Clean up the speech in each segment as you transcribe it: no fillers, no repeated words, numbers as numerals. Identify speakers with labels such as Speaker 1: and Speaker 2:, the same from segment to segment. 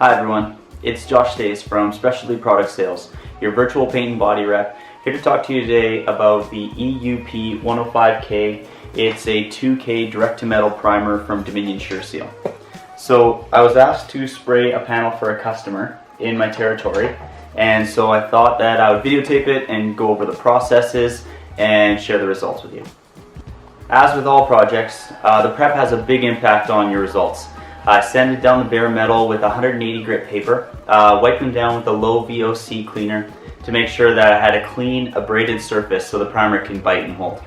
Speaker 1: Hi everyone, it's Josh Stace from Specialty Product Sales, your virtual paint and body rep, here to talk to you today about the EUP105K. It's a 2K direct-to-metal primer from Dominion Seal. So I was asked to spray a panel for a customer in my territory, and so I thought that I would videotape it and go over the processes and share the results with you. As with all projects, the prep has a big impact on your results. I sanded down the bare metal with 180 grit paper, wiped them down with a low VOC cleaner to make sure that I had a clean, abraded surface so the primer can bite and hold.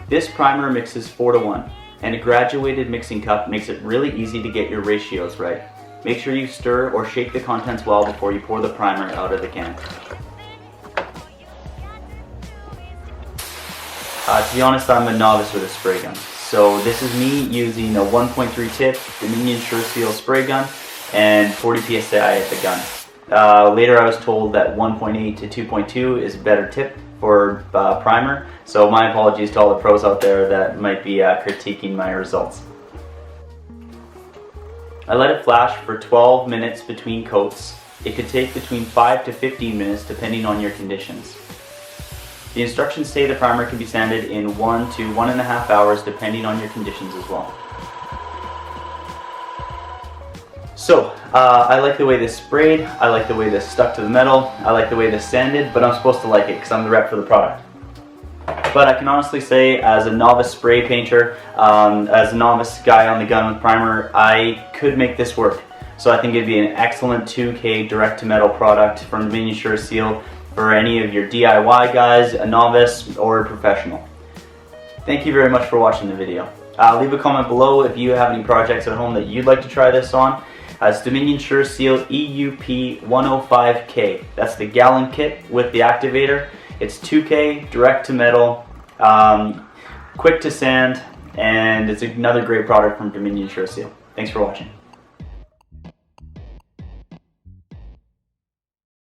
Speaker 1: This primer mixes 4:1, and a graduated mixing cup makes it really easy to get your ratios right. Make sure you stir or shake the contents well before you pour the primer out of the can. To be honest, I'm a novice with a spray gun. So this is me using a 1.3 tip Dominion Seal spray gun and 40 psi at the gun. Later I was told that 1.8 to 2.2 is a better tip for primer, so my apologies to all the pros out there that might be critiquing my results. I let it flash for 12 minutes between coats. It could take between 5 to 15 minutes depending on your conditions. The instructions say the primer can be sanded in 1 to 1.5 hours depending on your conditions as well. So, I like the way this sprayed, I like the way this stuck to the metal, I like the way this sanded, but I'm supposed to like it because I'm the rep for the product. But I can honestly say, as a novice spray painter, as a novice guy on the gun with primer, I could make this work. So I think it'd be an excellent 2K direct-to-metal product from Dominion Seal for any of your DIY guys, a novice, or a professional. Thank you very much for watching the video. Leave a comment below if you have any projects at home that you'd like to try this on. It's Dominion Seal EUP105K. That's the gallon kit with the activator. It's 2K, direct to metal, quick to sand, and it's another great product from Dominion Seal. Thanks for watching.